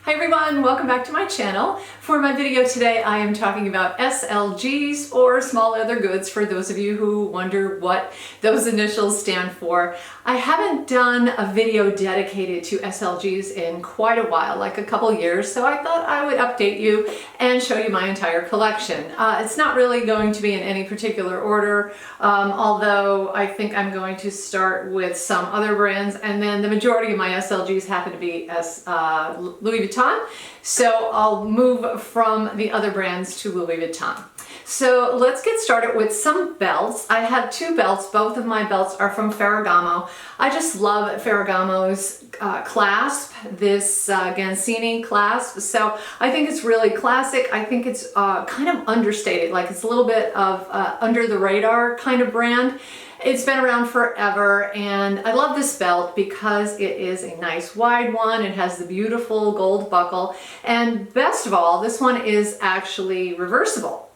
Hi everyone, welcome back to my channel. For my video today, I am talking about SLGs, or small leather goods, for those of you who wonder what those initials stand for. I haven't done a video dedicated to SLGs in quite a while, like a couple years, so I thought I would update you and show you my entire collection. It's not really going to be in any particular order, although I think I'm going to start with some other brands, and then the majority of my SLGs happen to be Louis Vuitton. So I'll move from the other brands to Louis Vuitton. So let's get started with some belts. I have two belts. Both of my belts are from Ferragamo. I just love Ferragamo's clasp, this Gancini clasp. So I think it's really classic. I think it's kind of understated, like it's a little bit of under the radar kind of brand. It's been around forever, and I love this belt because it is a nice wide one. It has the beautiful gold buckle, and best of all, this one is actually reversible.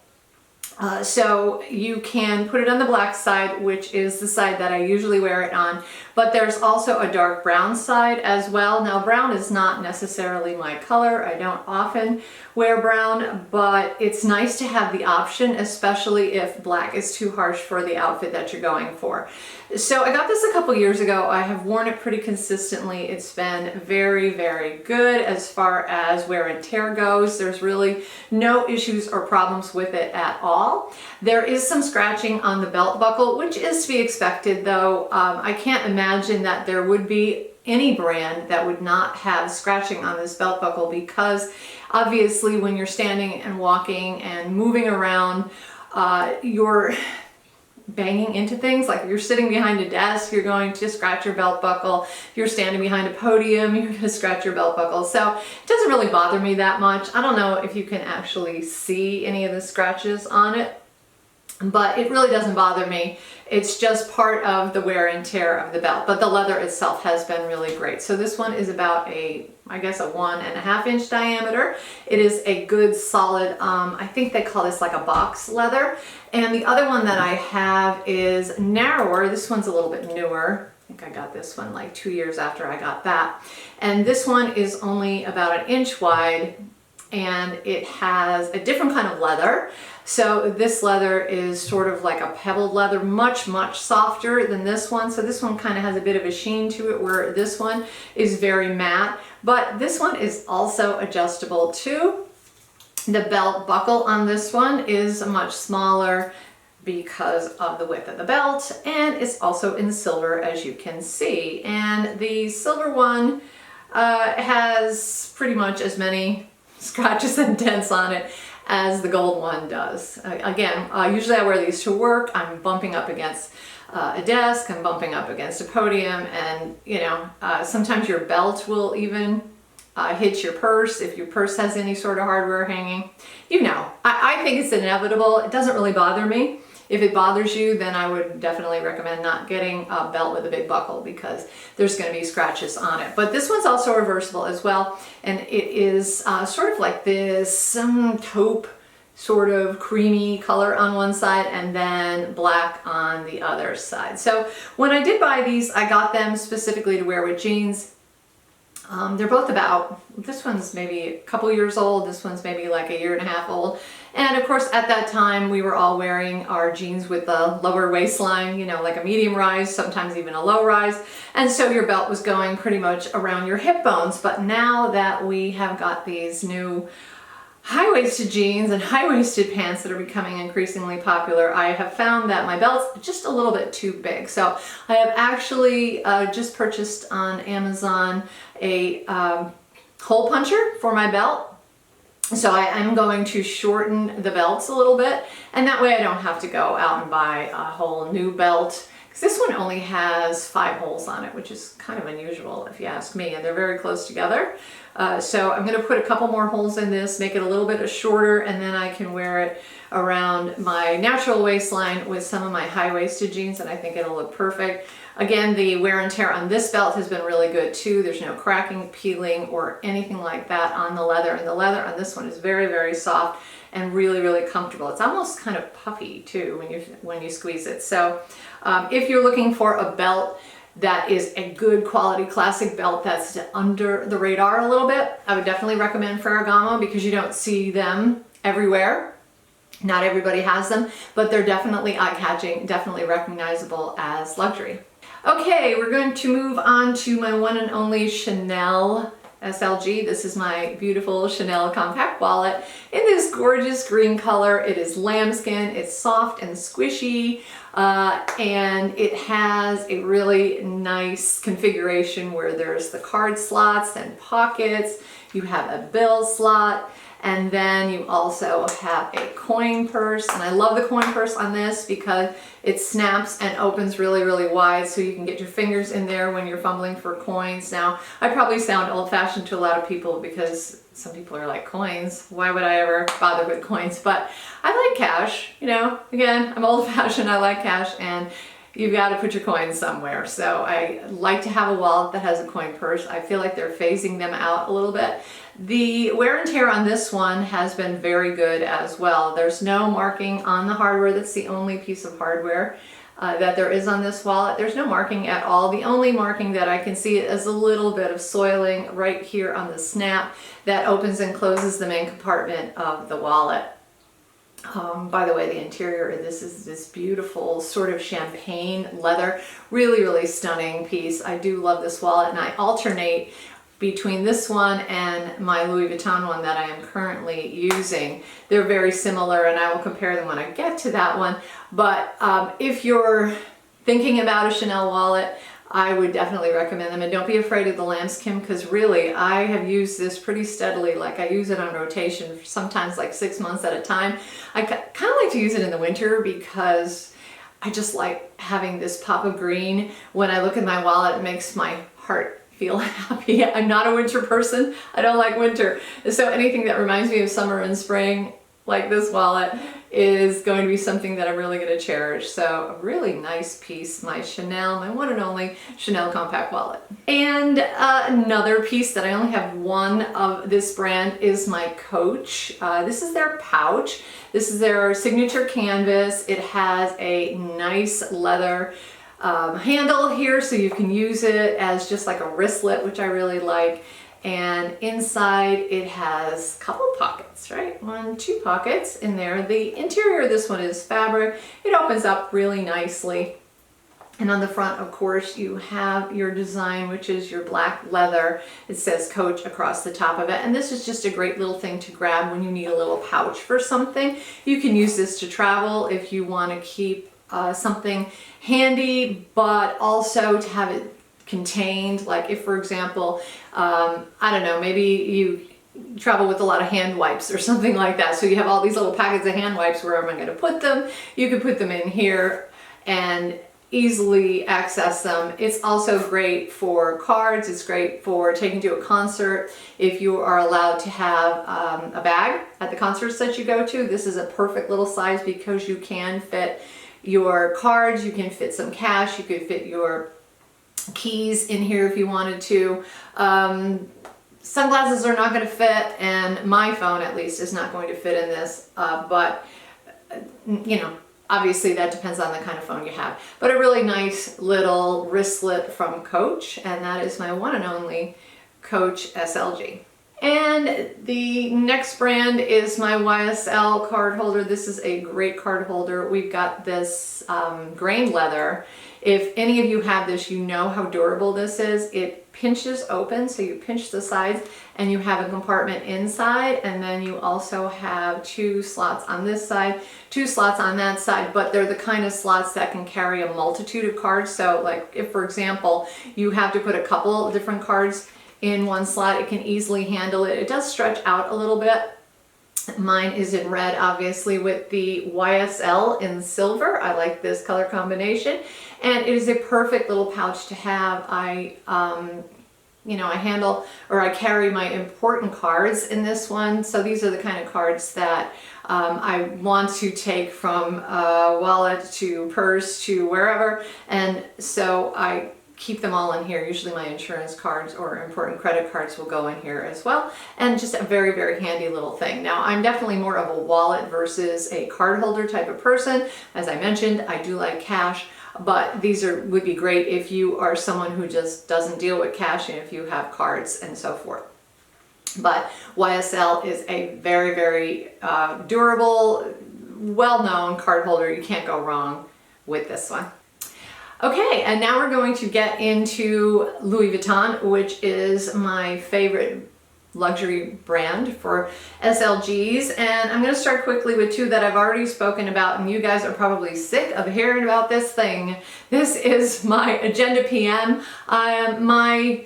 So you can put it on the black side, which is the side that I usually wear it on, but there's also a dark brown side as well. Now, brown is not necessarily my color. I don't often wear brown, but it's nice to have the option, especially if black is too harsh for the outfit that you're going for. So I got this a couple years ago. I have worn it pretty consistently. It's been very, very good as far as wear and tear goes. There's really no issues or problems with it at all. There is some scratching on the belt buckle, which is to be expected, though. I can't imagine that there would be any brand that would not have scratching on this belt buckle, because obviously when you're standing and walking and moving around, you're banging into things. Like if you're sitting behind a desk, you're going to scratch your belt buckle. If you're standing behind a podium, you're going to scratch your belt buckle. So it doesn't really bother me that much. I don't know if you can actually see any of the scratches on it, but it really doesn't bother me. It's just part of the wear and tear of the belt, but the leather itself has been really great. So this one is about I guess a 1.5 inch diameter. It is a good solid, I think they call this like a box leather. And the other one that I have is narrower. This one's a little bit newer. I think I got this one like 2 years after I got that. And this one is only about 1 inch wide, and it has a different kind of leather. So this leather is sort of like a pebbled leather, much, much softer than this one. So this one kind of has a bit of a sheen to it, where this one is very matte. But this one is also adjustable too. The belt buckle on this one is much smaller because of the width of the belt, and it's also in silver, as you can see. And the silver one has pretty much as many scratches and dents on it as the gold one does. Again, usually I wear these to work. I'm bumping up against a desk, I'm bumping up against a podium, and you know, sometimes your belt will even hit your purse if your purse has any sort of hardware hanging. You know, I think it's inevitable. It doesn't really bother me. If it bothers you, then I would definitely recommend not getting a belt with a big buckle, because there's going to be scratches on it. But this one's also reversible as well, and it is sort of like this taupe sort of creamy color on one side and then black on the other side. So when I did buy these, I got them specifically to wear with jeans. They're both about, this one's maybe a couple years old, this one's maybe like 1.5 years old. And of course, at that time, we were all wearing our jeans with a lower waistline, you know, like a medium rise, sometimes even a low rise. And so your belt was going pretty much around your hip bones. But now that we have got these new high-waisted jeans and high-waisted pants that are becoming increasingly popular, I have found that my belt's just a little bit too big. So I have actually just purchased on Amazon a hole puncher for my belt. So I'm going to shorten the belts a little bit, and that way I don't have to go out and buy a whole new belt, because this one only has 5 holes on it, which is kind of unusual if you ask me, and they're very close together. So I'm going to put a couple more holes in this, make it a little bit shorter, and then I can wear it around my natural waistline with some of my high-waisted jeans, and I think it'll look perfect. Again, the wear and tear on this belt has been really good too. There's no cracking, peeling, or anything like that on the leather, and the leather on this one is very, very soft and really, really comfortable. It's almost kind of puffy too when you squeeze it. So if you're looking for a belt that is a good quality classic belt that's under the radar a little bit, I would definitely recommend Ferragamo because you don't see them everywhere. Not everybody has them, but they're definitely eye-catching, definitely recognizable as luxury. Okay, we're going to move on to my one and only Chanel SLG. This is my beautiful Chanel compact wallet in this gorgeous green color. It is lambskin, it's soft and squishy, and it has a really nice configuration where there's the card slots and pockets. You have a bill slot, and then you also have a coin purse. And I love the coin purse on this because it snaps and opens really, really wide so you can get your fingers in there when you're fumbling for coins. Now, I probably sound old-fashioned to a lot of people because some people are like, coins? Why would I ever bother with coins? But I like cash, you know. Again, I'm old-fashioned, I like cash, and you've got to put your coins somewhere. So I like to have a wallet that has a coin purse. I feel like they're phasing them out a little bit. The wear and tear on this one has been very good as well. There's no marking on the hardware. That's the only piece of hardware that there is on this wallet. There's no marking at all. The only marking that I can see is a little bit of soiling right here on the snap that opens and closes the main compartment of the wallet. By the way, the interior of this is this beautiful sort of champagne leather, really, really stunning piece. I do love this wallet, and I alternate between this one and my Louis Vuitton one that I am currently using. They're very similar, and I will compare them when I get to that one. But if you're thinking about a Chanel wallet, I would definitely recommend them. And don't be afraid of the lambskin, because really I have used this pretty steadily. Like, I use it on rotation for sometimes like 6 months at a time. I kind of like to use it in the winter because I just like having this pop of green. When I look at my wallet, it makes my heart feel happy. I'm not a winter person. I don't like winter. So anything that reminds me of summer and spring, like this wallet, is going to be something that I'm really going to cherish. So a really nice piece, my Chanel, my one and only Chanel compact wallet. And another piece that I only have one of this brand is my Coach. This is their pouch. This is their signature canvas. It has a nice leather handle here, so you can use it as just like a wristlet, which I really like. And inside it has a couple of pockets, right? 1, 2 pockets in there. The interior of this one is fabric. It opens up really nicely. And on the front, of course, you have your design, which is your black leather. It says Coach across the top of it. And this is just a great little thing to grab when you need a little pouch for something. You can use this to travel if you want to keep something handy, but also to have it contained. Like if, for example, I don't know, maybe you travel with a lot of hand wipes or something like that. So you have all these little packets of hand wipes. Where am I going to put them? You could put them in here and easily access them. It's also great for cards. It's great for taking to a concert. If you are allowed to have a bag at the concerts that you go to, this is a perfect little size because you can fit your cards, you can fit some cash, you could fit your keys in here if you wanted to. Sunglasses are not going to fit, and my phone at least is not going to fit in this, but you know, obviously that depends on the kind of phone you have. But a really nice little wristlet from Coach, and that is my one and only Coach SLG. And the next brand is my Ysl card holder. This is a great card holder. We've got this grain leather. If any of you have this, you know how durable this is. It pinches open, so you pinch the sides and you have a compartment inside, and then you also have 2 slots on this side, 2 slots on that side, but they're the kind of slots that can carry a multitude of cards. So like if, for example, you have to put a couple of different cards in one slot, it can easily handle it. It does stretch out a little bit. Mine is in red, obviously, with the YSL in silver. I like this color combination, and it is a perfect little pouch to have. You know, I handle, or I carry my important cards in this one. So these are the kind of cards that I want to take from wallet to purse to wherever, and so I keep them all in here. Usually my insurance cards or important credit cards will go in here as well, and just a very, very handy little thing. Now, I'm definitely more of a wallet versus a card holder type of person. As I mentioned, I do like cash. but these would be great if you are someone who just doesn't deal with cash and if you have cards and so forth. But YSL is a very, very durable, well-known card holder. You can't go wrong with this one. Okay, and now we're going to get into Louis Vuitton, which is my favorite luxury brand for SLGs. And I'm going to start quickly with two that I've already spoken about, and you guys are probably sick of hearing about this thing. This is my Agenda PM. My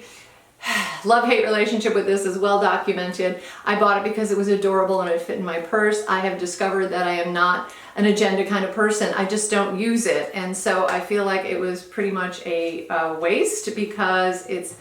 love-hate relationship with this is well documented. I bought it because it was adorable and it fit in my purse. I have discovered that I am not an agenda kind of person. I just don't use it. And so I feel like it was pretty much a waste because it's,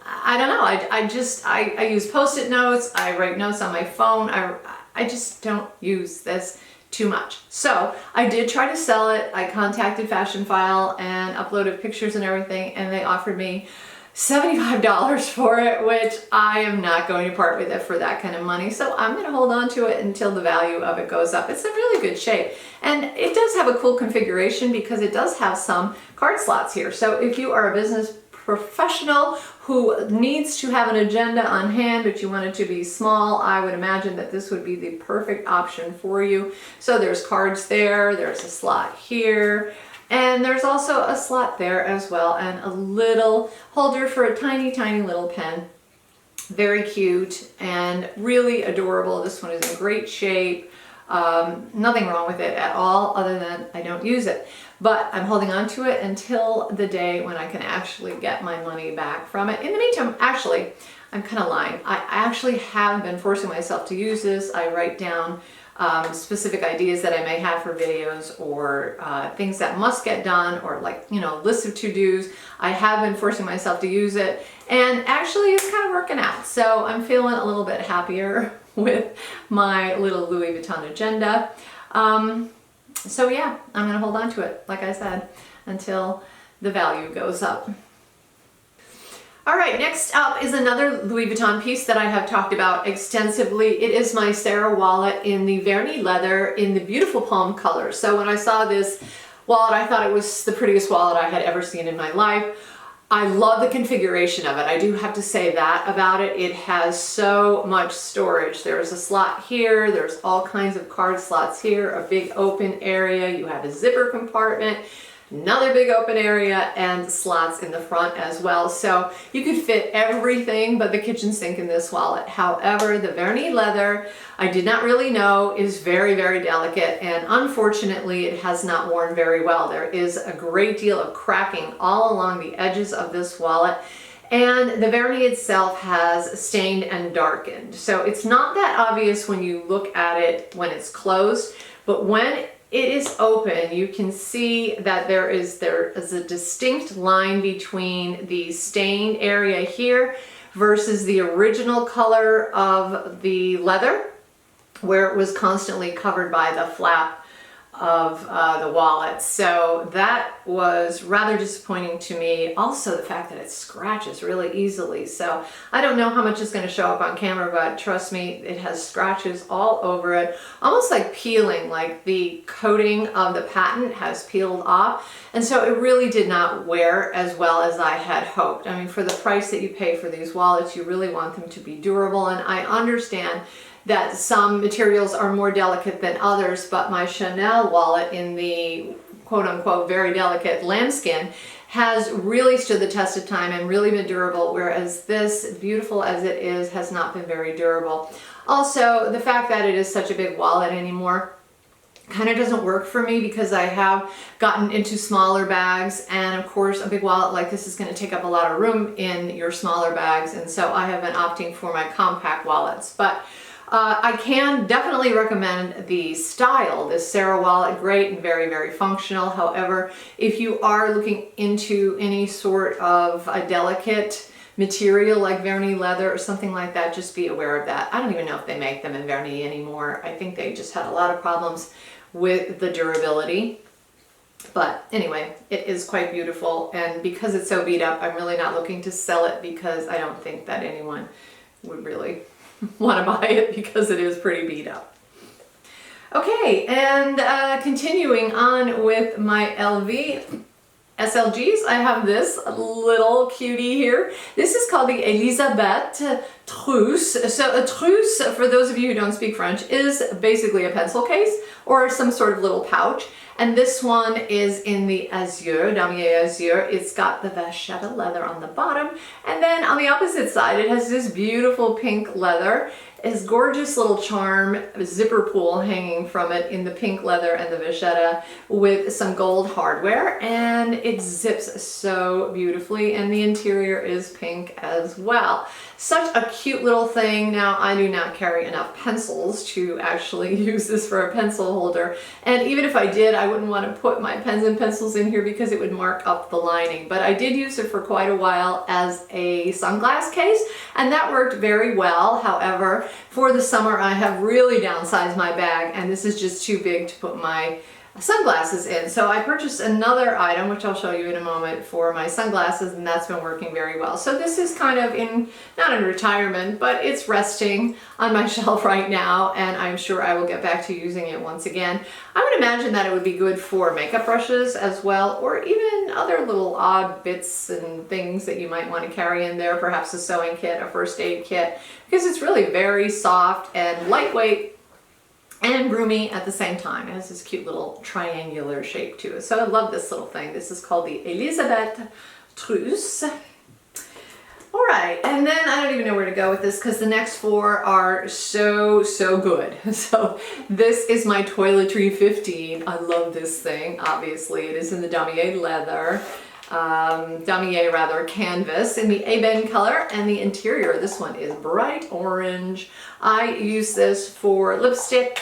I don't know, I use Post-it notes, I write notes on my phone. I just don't use this too much. So I did try to sell it. I contacted Fashion File and uploaded pictures and everything, and they offered me $75 for it, which I am not going to part with it for that kind of money. So I'm going to hold on to it until the value of it goes up. It's in really good shape, and it does have a cool configuration because it does have some card slots here. So if you are a business professional who needs to have an agenda on hand, but you want it to be small, I would imagine that this would be the perfect option for you. So there's cards there, there's a slot here, and there's also a slot there as well, and a little holder for a tiny, tiny little pen. Very cute and really adorable. This one is in great shape. Nothing wrong with it at all, other than I don't use it. But I'm holding on to it until the day when I can actually get my money back from it. In the meantime, actually, I'm kind of lying. I actually have been forcing myself to use this. I write down specific ideas that I may have for videos, or things that must get done, or like, you know, lists of to-dos. I have been forcing myself to use it, and actually it's kind of working out. So I'm feeling a little bit happier with my little Louis Vuitton agenda. So yeah, I'm gonna hold on to it, like I said, until the value goes up. All right, next up is another Louis Vuitton piece that I have talked about extensively. It is my Sarah wallet in the Vernee leather in the beautiful palm color. So when I saw this wallet, I thought it was the prettiest wallet I had ever seen in my life. I love the configuration of it. I do have to say that about it. It has so much storage. There's a slot here, there's all kinds of card slots here, a big open area, you have a zipper compartment, another big open area, and slots in the front as well. So you could fit everything but the kitchen sink in this wallet. However, the Vernee leather, I did not really know, is very, very delicate, and unfortunately it has not worn very well. There is a great deal of cracking all along the edges of this wallet, and the Vernee itself has stained and darkened. So it's not that obvious when you look at it when it's closed, but when it is open, you can see that there is a distinct line between the stained area here versus the original color of the leather, where it was constantly covered by the flap of the wallet. So that was rather disappointing to me. Also the fact that it scratches really easily. So I don't know how much is going to show up on camera, but trust me, it has scratches all over it, almost like peeling, like the coating of the patent has peeled off. And so it really did not wear as well as I had hoped. I mean, for the price that you pay for these wallets, you really want them to be durable. And I understand that some materials are more delicate than others, but my Chanel wallet in the quote-unquote very delicate lambskin has really stood the test of time and really been durable, whereas this, beautiful as it is, has not been very durable. Also, the fact that it is such a big wallet anymore kind of doesn't work for me, because I have gotten into smaller bags, and of course a big wallet like this is going to take up a lot of room in your smaller bags, and so I have been opting for my compact wallets. But I can definitely recommend the style. This Sarah wallet, great and very, very functional. However, if you are looking into any sort of a delicate material like Vernee leather or something like that, just be aware of that. I don't even know if they make them in Vernee anymore. I think they just had a lot of problems with the durability. But anyway, it is quite beautiful, and because it's so beat up, I'm really not looking to sell it, because I don't think that anyone would really want to buy it, because it is pretty beat up. Okay, and continuing on with my LV SLGs, I have this little cutie here. This is called the Elisabeth Trousse. So a trousse, for those of you who don't speak French, is basically a pencil case or some sort of little pouch. And this one is in the azure, Damier azure. It's got the vachetta leather on the bottom. And then on the opposite side, it has this beautiful pink leather. It's gorgeous little charm, zipper pull hanging from it in the pink leather and the vachetta with some gold hardware, and it zips so beautifully, and the interior is pink as well. Such a cute little thing. Now, I do not carry enough pencils to actually use this for a pencil holder, and even if I did, I wouldn't want to put my pens and pencils in here because it would mark up the lining. But I did use it for quite a while as a sunglass case, and that worked very well. However, for the summer, I have really downsized my bag, and this is just too big to put my sunglasses in. So I purchased another item, which I'll show you in a moment, for my sunglasses, and that's been working very well. So this is kind of not in retirement, but it's resting on my shelf right now, and I'm sure I will get back to using it once again. I would imagine that it would be good for makeup brushes as well, or even other little odd bits and things that you might want to carry in there, perhaps a sewing kit, a first aid kit, because it's really very soft and lightweight and roomy at the same time. It has this cute little triangular shape to it. So I love this little thing. This is called the Elisabeth Trousse. All right, and then I don't even know where to go with this because the next four are so good. So this is my Toiletry 15. I love this thing. Obviously, it is in the Damier leather. Damier rather canvas in the ebony color, and the interior, this one is bright orange. I use this for lipstick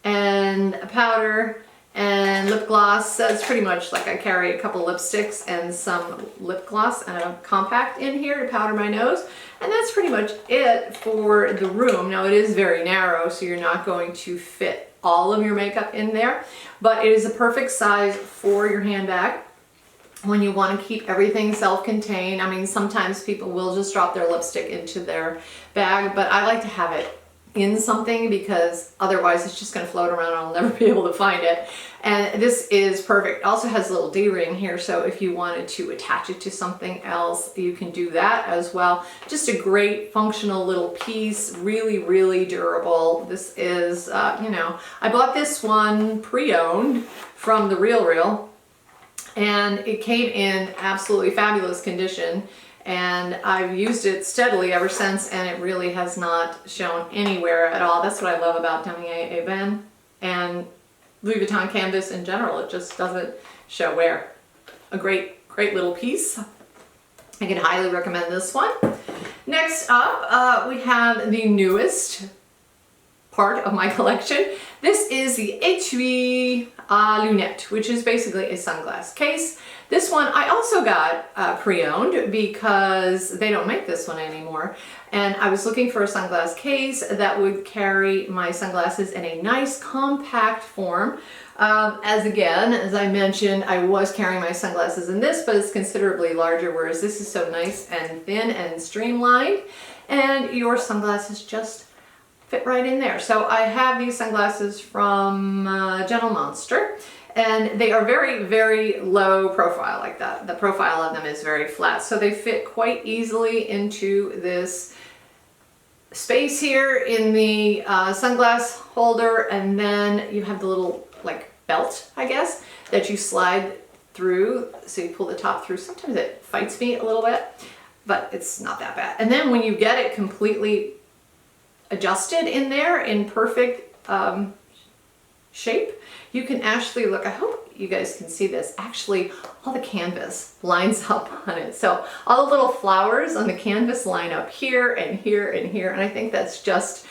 and powder and lip gloss. So it's pretty much like I carry a couple lipsticks and some lip gloss and a compact in here to powder my nose, and that's pretty much it for the room. Now it is very narrow, so you're not going to fit all of your makeup in there, but it is a perfect size for your handbag when you want to keep everything self-contained. I mean, sometimes people will just drop their lipstick into their bag, but I like to have it in something because otherwise it's just going to float around and I'll never be able to find it. And this is perfect. It also has a little D-ring here, so if you wanted to attach it to something else, you can do that as well. Just a great functional little piece, really durable. This is, you know, I bought this one pre-owned from The RealReal, and it came in absolutely fabulous condition, and I've used it steadily ever since, and it really has not shown anywhere at all. That's what I love about Damier Ebene and Louis Vuitton canvas in general. It just doesn't show wear. A great little piece. I can highly recommend this one. Next up, we have the newest part of my collection. This is the Étui à Lunettes, which is basically a sunglass case. This one I also got pre-owned because they don't make this one anymore. And I was looking for a sunglass case that would carry my sunglasses in a nice compact form. As I mentioned, I was carrying my sunglasses in this, but it's considerably larger, whereas this is so nice and thin and streamlined, and your sunglasses just fit right in there. So I have these sunglasses from Gentle Monster, and they are very low profile like that. The profile of them is very flat, so they fit quite easily into this space here in the sunglass holder, and then you have the little like belt, I guess, that you slide through, so you pull the top through. Sometimes it fights me a little bit, but it's not that bad. And then when you get it completely adjusted in there in perfect shape, you can actually look, I hope you guys can see this, actually all the canvas lines up on it. So all the little flowers on the canvas line up here and here and here, and I think that's just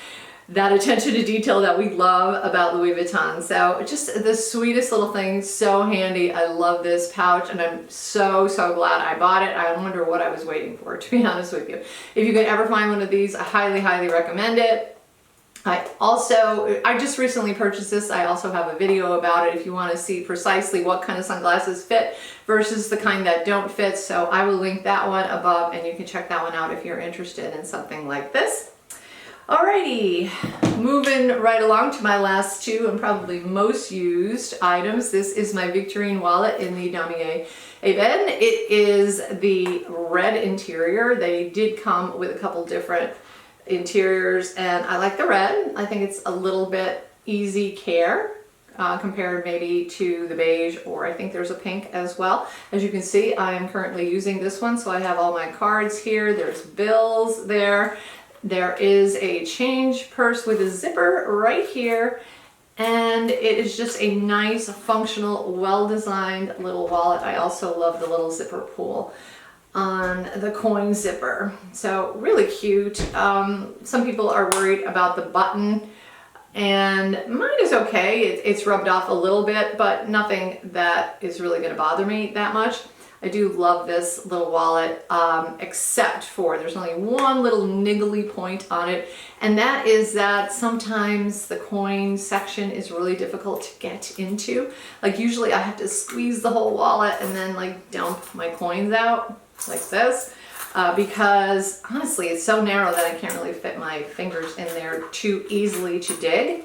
that attention to detail that we love about Louis Vuitton. So just the sweetest little thing, so handy. I love this pouch, and I'm so glad I bought it. I wonder what I was waiting for, to be honest with you. If you could ever find one of these, I highly recommend it. I just recently purchased this. I also have a video about it if you want to see precisely what kind of sunglasses fit versus the kind that don't fit. So I will link that one above, and you can check that one out if you're interested in something like this. Alrighty, moving right along to my last two and probably most used items. This is my Victorian wallet in the Damier Eben. It is the red interior. They did come with a couple different interiors and I like the red. I think it's a little bit easy care compared maybe to the beige, or I think there's a pink as well. As you can see, I am currently using this one, so I have all my cards here. There's bills there. There is a change purse with a zipper right here, and it is just a nice, functional, well-designed little wallet. I also love the little zipper pull on the coin zipper. So really cute. Some people are worried about the button, and mine is okay. It's rubbed off a little bit, but nothing that is really going to bother me that much. I do love this little wallet, except for there's only one little niggly point on it, and that is that sometimes the coin section is really difficult to get into. Like usually I have to squeeze the whole wallet and then like dump my coins out like this, because honestly it's so narrow that I can't really fit my fingers in there too easily to dig.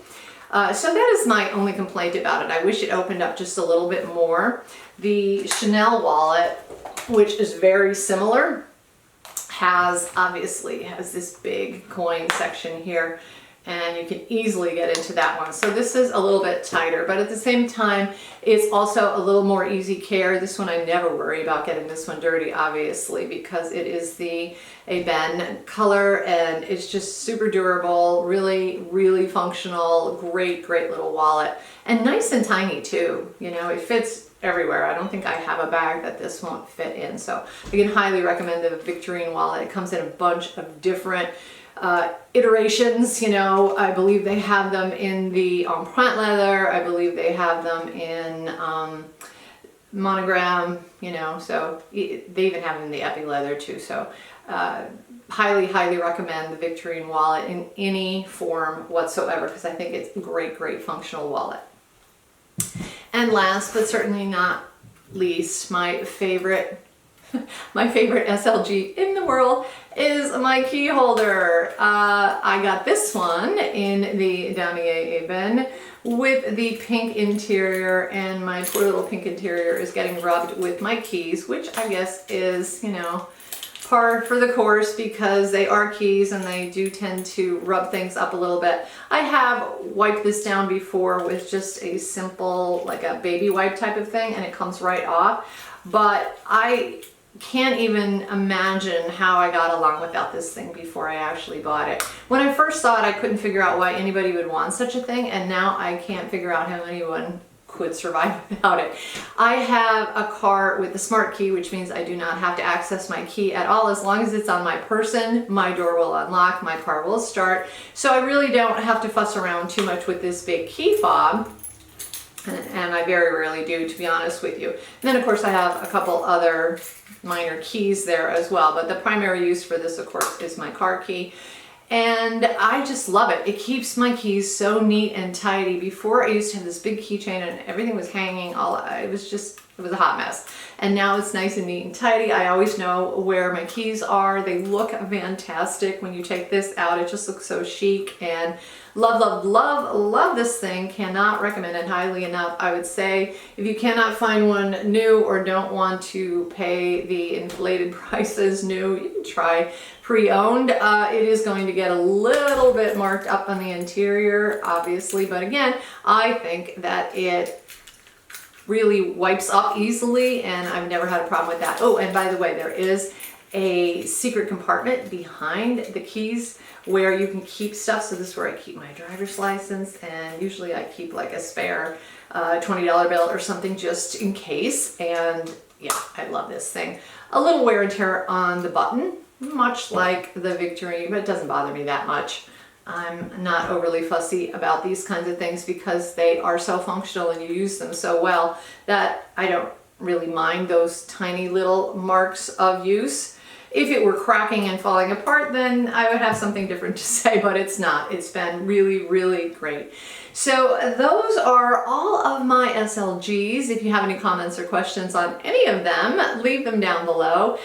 So that is my only complaint about it. I wish it opened up just a little bit more. The Chanel wallet, which is very similar, obviously has this big coin section here, and you can easily get into that one. So this is a little bit tighter, but at the same time, it's also a little more easy care. This one I never worry about getting this one dirty, obviously, because it is the Eben color, and it's just super durable, really, really functional, great little wallet, and nice and tiny too. You know, it fits everywhere. I don't think I have a bag that this won't fit in. So I can highly recommend the Victorian wallet. It comes in a bunch of different iterations. You know, I believe they have them in the empreinte leather. I believe they have them in monogram, you know, so they even have them in the epi leather too. So highly recommend the Victorian wallet in any form whatsoever, because I think it's a great functional wallet. And last but certainly not least, my favorite SLG in the world is my key holder. I got this one in the Damier Eben with the pink interior, and my poor little pink interior is getting rubbed with my keys, which I guess is, you know, par for the course, because they are keys and they do tend to rub things up a little bit. I have wiped this down before with just a simple, like a baby wipe type of thing, and it comes right off. But I can't even imagine how I got along without this thing before I actually bought it. When I first saw it, I couldn't figure out why anybody would want such a thing, and now I can't figure out how anyone could survive without it. I have a car with the smart key, which means I do not have to access my key at all. As long as it's on my person, my door will unlock, my car will start. So I really don't have to fuss around too much with this big key fob. And I very rarely do, to be honest with you. And then of course I have a couple other minor keys there as well, but the primary use for this, of course, is my car key. And I just love it. It keeps my keys so neat and tidy. Before, I used to have this big keychain and everything was hanging it was a hot mess. And now it's nice and neat and tidy. I always know where my keys are. They look fantastic when you take this out. It just looks so chic, and love this thing. Cannot recommend it highly enough. I would say if you cannot find one new or don't want to pay the inflated prices new, you can try pre-owned. It is going to get a little bit marked up on the interior, obviously, but again, I think that it really wipes up easily, and I've never had a problem with that. Oh, and by the way, there is a secret compartment behind the keys where you can keep stuff. So this is where I keep my driver's license, and usually I keep like a spare $20 bill or something just in case. And yeah, I love this thing. A little wear and tear on the button, much like the Victorian, but it doesn't bother me that much. I'm not overly fussy about these kinds of things because they are so functional and you use them so well that I don't really mind those tiny little marks of use. If it were cracking and falling apart, then I would have something different to say, but it's not. It's been really, really great. So those are all of my SLGs. If you have any comments or questions on any of them, leave them down below.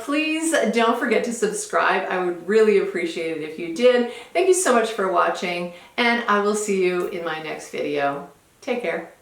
Please don't forget to subscribe. I would really appreciate it if you did. Thank you so much for watching, and I will see you in my next video. Take care.